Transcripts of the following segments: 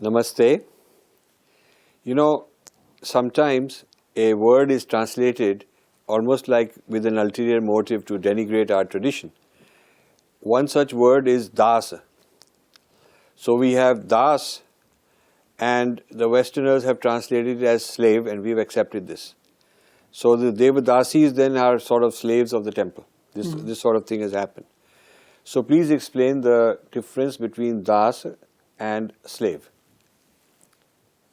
Namaste. Sometimes a word is translated almost like with an ulterior motive to denigrate our tradition. One such word is Dasa. So we have Das, and the Westerners have translated it as slave, and we've accepted this. So the Devadasis then are sort of slaves of the temple. This sort of thing has happened. So please explain the difference between Das and slave.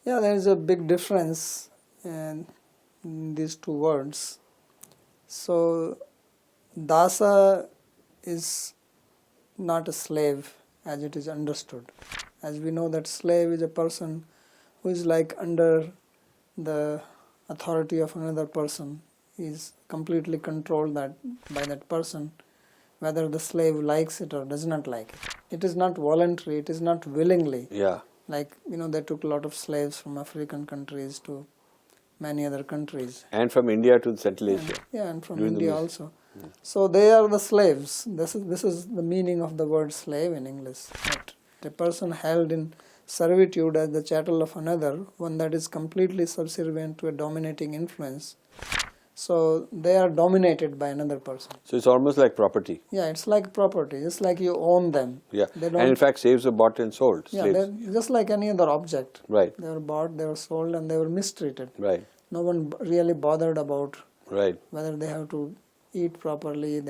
Yeah, there is a big difference in these two words. So, Dasa is not a slave as it is understood. As we know that slave is a person who is like under the authority of another person. He is completely controlled by that person, whether the slave likes it or does not like it. It is not voluntary, it is not willingly. Yeah. Like, they took a lot of slaves from African countries to many other countries. And from India to Central Asia. Yeah, and from India also. So they are the slaves. This is the meaning of the word slave in English. That a person held in servitude as the chattel of another, one that is completely subservient to a dominating influence. So they are dominated by another person. So it's almost like property. Yeah, it's like property. It's like you own them. Yeah, and in fact slaves are bought and sold. Yeah, they're just like any other object. Right. They were bought, they were sold, and they were mistreated. Right. No one really bothered about whether they have to eat properly,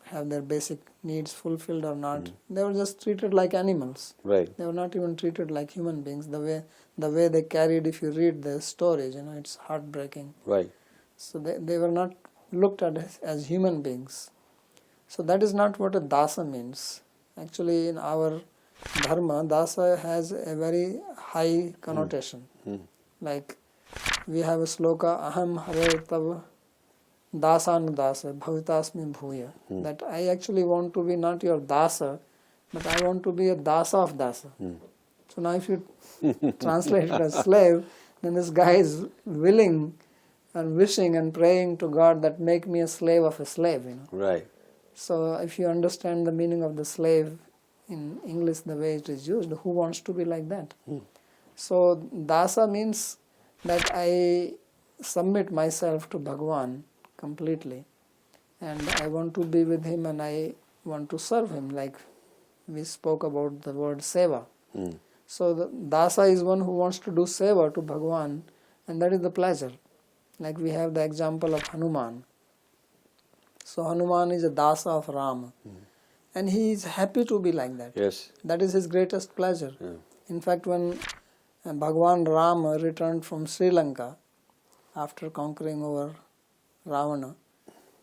have their basic needs fulfilled or not. They were just treated like animals. Right. They were not even treated like human beings. The way they carried, if you read the stories, it's heartbreaking. Right. So they were not looked at as human beings. So that is not what a Dasa means. Actually, in our dharma, Dasa has a very high connotation. Like we have a sloka, aham hare tav dasanudasa bhavitasmi bhuya. That I actually want to be not your Dasa, but I want to be a Dasa of Dasa. So now if you translate it as slave, then this guy is willing and wishing and praying to God that make me a slave of a slave. Right. So if you understand the meaning of the slave in English the way it is used, who wants to be like that? So Dasa means that I submit myself to Bhagwan completely, and I want to be with him and I want to serve him, like we spoke about the word seva. So the Dasa is one who wants to do seva to Bhagwan, and that is the pleasure. Like we have the example of Hanuman. So Hanuman is a Dasa of Rama, and he is happy to be like that. Yes. That is his greatest pleasure. In fact, when Bhagwan Rama returned from Sri Lanka after conquering over Ravana,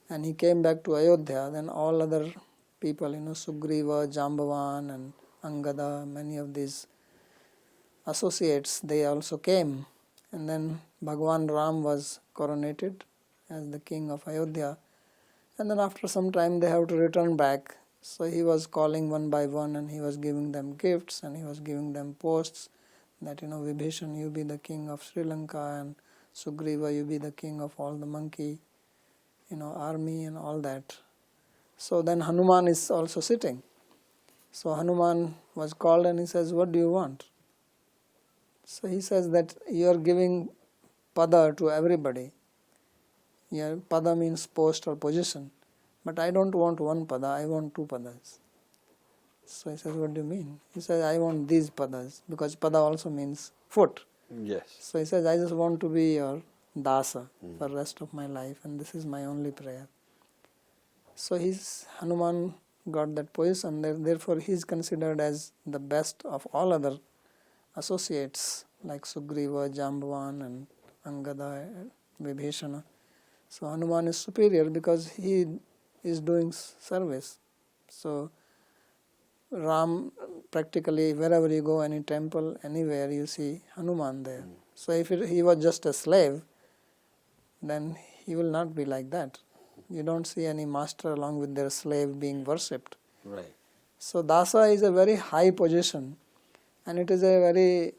and he came back to Ayodhya, then all other people, Sugriva, Jambavan and Angada, many of these associates, they also came. And then Bhagwan Ram was coronated as the king of Ayodhya. And then after some time they have to return back. So he was calling one by one and he was giving them gifts and he was giving them posts that, Vibhishan, you be the king of Sri Lanka, and Sugriva, you be the king of all the monkey, army and all that. So then Hanuman is also sitting. So Hanuman was called and he says, what do you want? So he says that you are giving pada to everybody. Yeah, pada means post or position. But I don't want one pada, I want two padas. So he says, what do you mean? He says, I want these padas, because pada also means foot. Yes. So he says, I just want to be your Dasa for the rest of my life, and this is my only prayer. So Hanuman got that position, therefore he is considered as the best of all other associates like Sugriva, Jambavan and Angada, Vibhishana. So Hanuman is superior because he is doing service. So Ram, practically wherever you go, any temple, anywhere you see Hanuman there. So if he was just a slave, then he will not be like that. You don't see any master along with their slave being worshipped. Right. So Dasa is a very high position, and it is a very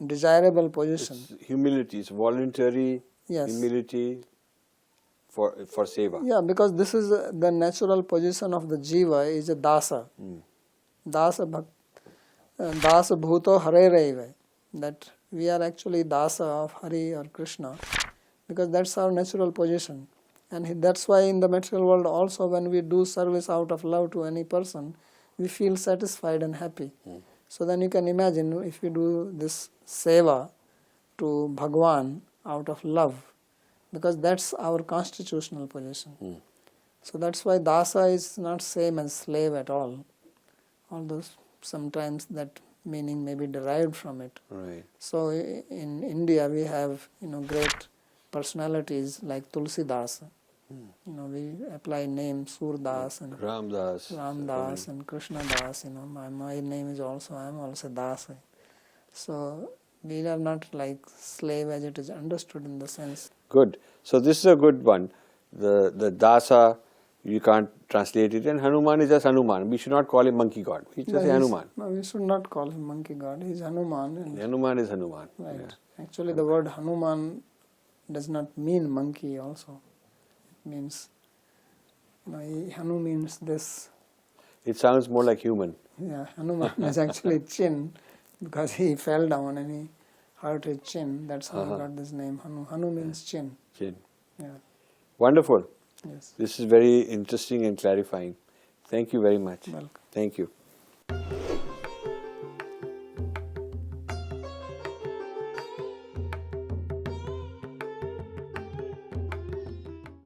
desirable position. It's humility, it's voluntary humility for seva. Yeah, because this is the natural position of the Jiva is a Dasa. Dasa bhuto hare raive. that we are actually Dasa of Hari or Krishna, because that's our natural position. And that's why in the material world also, when we do service out of love to any person, we feel satisfied and happy. So then you can imagine if we do this seva to Bhagwan out of love, because that's our constitutional position. So that's why Dasa is not same as slave at all, although sometimes that meaning may be derived from it. Right. So in India we have great personalities like Tulsi Das. We apply names Surdas and Ramdas and Krishna Das. My name is also, I am also Das. So we are not like slave as it is understood in the sense. Good. So this is a good one. The Dasa, you can't translate it, and Hanuman is just Hanuman. We should not call him monkey god. We should say Hanuman. No, we should not call him monkey god. He is Hanuman. And Hanuman is Hanuman. right. Yeah. Actually, the word Hanuman does not mean monkey also. It means, Hanu means this. It sounds more like human. Yeah, Hanuman is actually chin, because he fell down and he hurt his chin. That's how he got this name. Hanu means chin. Chin. Yeah. Wonderful. Yes. This is very interesting and clarifying. Thank you very much. Welcome. Thank you.